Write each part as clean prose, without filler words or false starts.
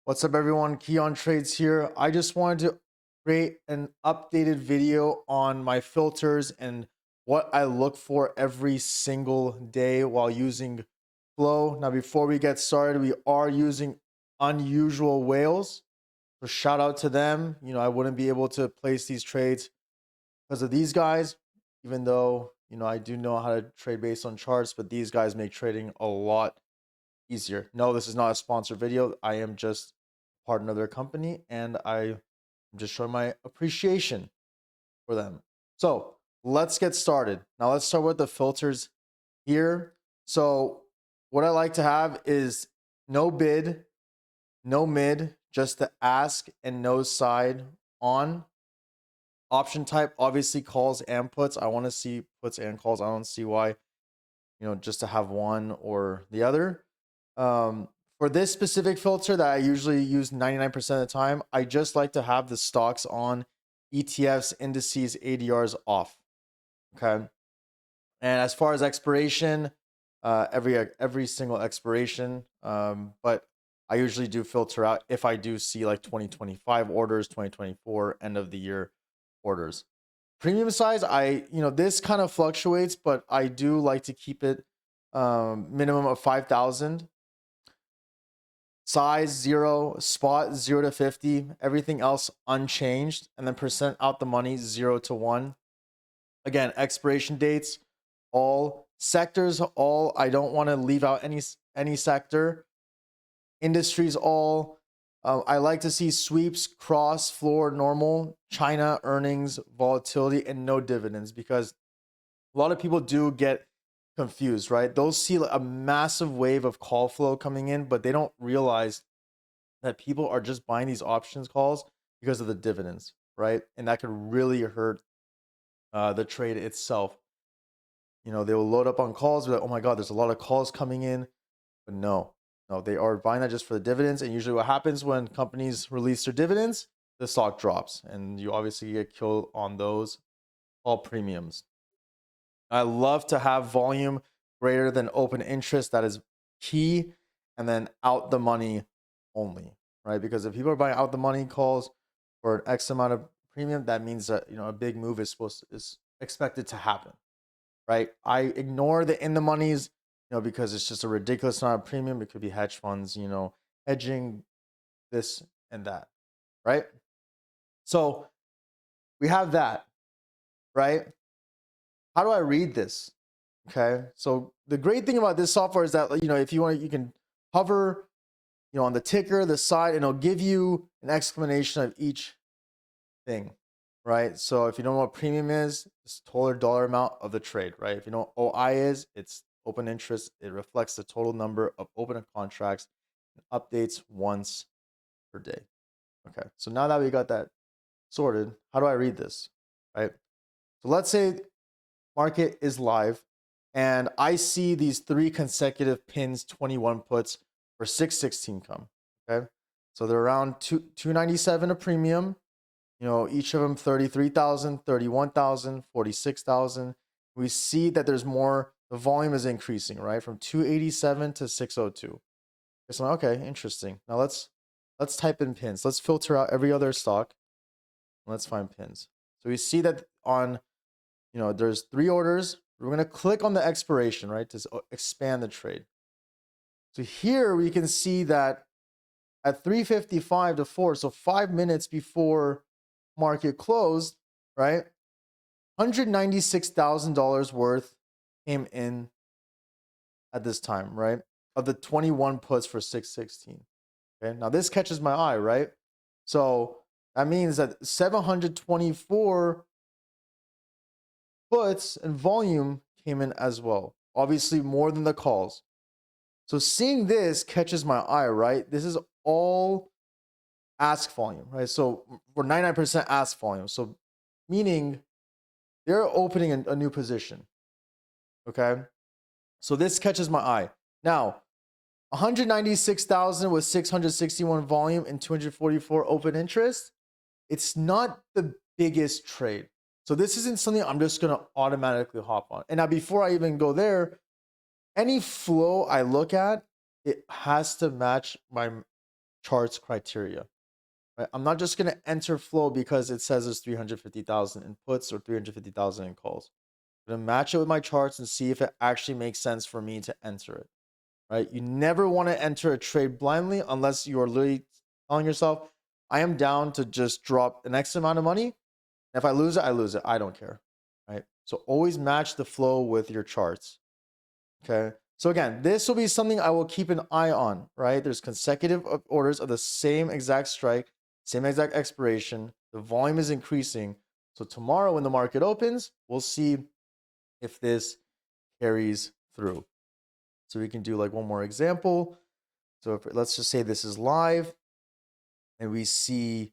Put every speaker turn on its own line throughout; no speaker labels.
What's up, everyone? KianTrades here. I just wanted to create an updated video on my filters and what I look for every single day while using Flow. Now, before we get started, we are using UnusualWhales. So shout out to them. I wouldn't be able to place these trades because of these guys, even though, I do know how to trade based on charts, but these guys make trading a lot easier. No, this is not a sponsored video. I am just partner of their company and I'm just showing my appreciation for them. So let's get started. Now let's start with the filters here. So what I like to have is no bid, no mid, just the ask and no side on. Option type, obviously calls and puts. I want to see puts and calls. I don't see why, just to have one or the other. For this specific filter that I usually use 99% of the time, I just like to have the stocks on, ETFs, indices, ADRs off. Okay. And as far as expiration, every single expiration, but I usually do filter out if I do see like 2025 orders, 2024 end of the year orders. Premium size, this kind of fluctuates, but I do like to keep it minimum of 5,000. Size 0, spot 0 to 50, everything else unchanged, and then percent out the money 0 to 1. Again, expiration dates, all sectors, all. I don't want to leave out any sector. Industries, all. I like to see sweeps, cross, floor, normal, China, earnings, volatility, and no dividends, because a lot of people do get confused, right? They'll see a massive wave of call flow coming in, but they don't realize that people are just buying these options calls because of the dividends, right? And that could really hurt the trade itself. They will load up on calls, be like, oh my God, there's a lot of calls coming in. But no, they are buying that just for the dividends. And usually what happens when companies release their dividends, the stock drops. And you obviously get killed on those all premiums. I love to have volume greater than open interest. That is key. And then out the money only, right? Because if people are buying out the money calls for an X amount of premium, that means that a big move is expected to happen, right? I ignore the in the monies, because it's just a ridiculous amount of premium. It could be hedge funds, hedging this and that, right? So we have that, right? How do I read this? Okay. So the great thing about this software is that, if you want, you can hover, on the ticker, the side, and it'll give you an explanation of each thing, right? So if you don't know what premium is, it's total dollar amount of the trade, right? If you know what OI is, it's open interest. It reflects the total number of open contracts and updates once per day. Okay. So now that we got that sorted, how do I read this, right? So let's say market is live and I see these 3 consecutive pins, 21 puts for 6/16 come. Okay. So they're around 297 a premium, each of them 33,000, 31,000, 46,000. We see that there's more, the volume is increasing, right? From 287 to 602. So, okay, interesting. Now let's type in pins. Let's filter out every other stock. Let's find pins. So we see that on, there's 3 orders. We're going to click on the expiration, right, to expand the trade. So here we can see that at 3:55 to 4, so 5 minutes before market closed, right, $196,000 worth came in at this time, right, of the 21 puts for 6/16. Okay, now this catches my eye, right? So that means that 724 puts and volume came in as well. Obviously more than the calls. So seeing this catches my eye, right? This is all ask volume, right? So we're 99% ask volume. So meaning they're opening a new position. Okay. So this catches my eye. Now, 196,000 with 661 volume and 244 open interest. It's not the biggest trade. So this isn't something I'm just going to automatically hop on. And now before I even go there, any flow I look at, it has to match my charts criteria. Right? I'm not just going to enter flow because it says there's 350,000 in puts or 350,000 in calls. I'm going to match it with my charts and see if it actually makes sense for me to enter it. Right? You never want to enter a trade blindly unless you are literally telling yourself, I am down to just drop an X amount of money. If I lose it, I lose it. I don't care. Right? So always match the flow with your charts. Okay. So again, this will be something I will keep an eye on, right? There's consecutive orders of the same exact strike, same exact expiration. The volume is increasing. So tomorrow when the market opens, we'll see if this carries through. So we can do like one more example. So if, let's just say this is live and we see,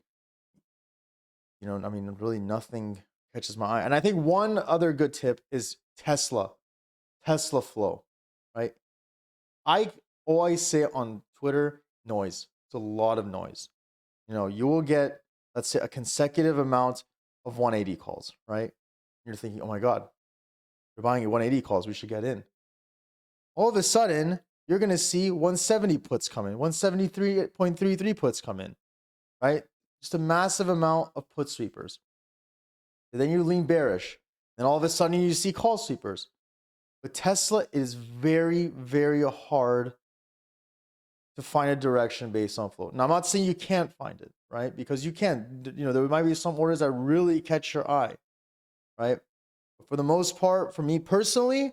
you know, I mean, really nothing catches my eye. And I think one other good tip is Tesla flow, right? I always say on Twitter, noise. It's a lot of noise. You know, you will get, let's say, a consecutive amount of 180 calls, right? You're thinking, oh my God, you're buying 180 calls, we should get in. All of a sudden, you're going to see 170 puts come in, 173.33 puts come in, right? Just a massive amount of put sweepers. And then you lean bearish. And all of a sudden, you see call sweepers. But Tesla is very, very hard to find a direction based on flow. Now, I'm not saying you can't find it, right? Because you can. You know, there might be some orders that really catch your eye, right? But for the most part, for me personally,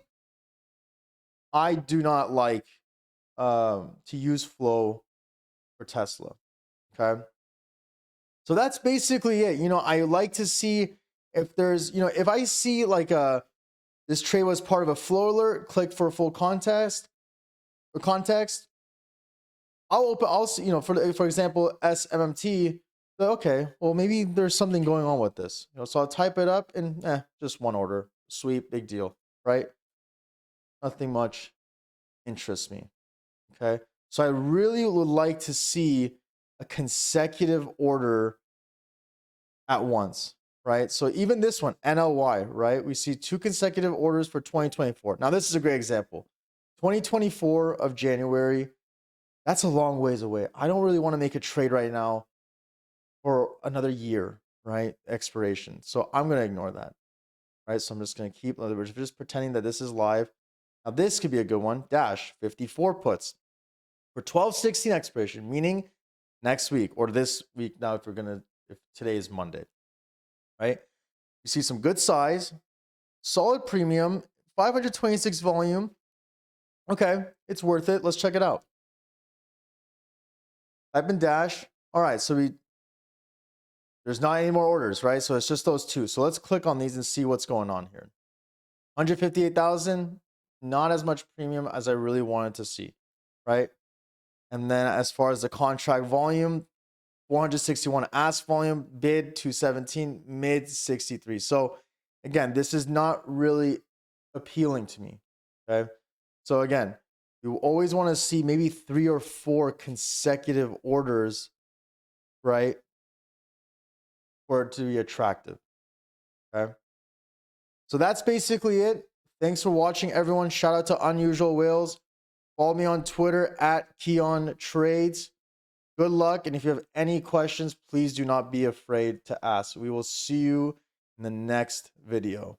I do not like to use flow for Tesla. Okay. So that's basically it. You know, I like to see if there's, you know, if I see like this trade was part of a flow alert, click for full context or context. I'll see, you know, for example, SMMT. Okay, well maybe there's something going on with this. You know, so I'll type it up and just one order, sweep, big deal, right? Nothing much interests me. Okay, so I really would like to see a consecutive order at once, right? So even this one, NLY, right? We see 2 consecutive orders for 2024. Now this is a great example. 2024 of January. That's a long ways away. I don't really want to make a trade right now for another year, right? Expiration. So I'm going to ignore that, right? So I'm just going to keep, in other words, just pretending that this is live. Now this could be a good one. Dash 54 puts for 12/16 expiration, meaning next week or this week. Now, if today is Monday, right? You see some good size, solid premium, 526 volume. Okay, it's worth it. Let's check it out. Type in dash. All right, so there's not any more orders, right? So it's just those two. So let's click on these and see what's going on here. 158,000, not as much premium as I really wanted to see, right? And then as far as the contract volume, 461 ask volume, bid 217, mid 63. So again, this is not really appealing to me, okay? So again, you always want to see maybe 3 or 4 consecutive orders, right? For it to be attractive, okay? So that's basically it. Thanks for watching, everyone. Shout out to Unusual Whales. Follow me on Twitter at KianTrades. Good luck. And if you have any questions, please do not be afraid to ask. We will see you in the next video.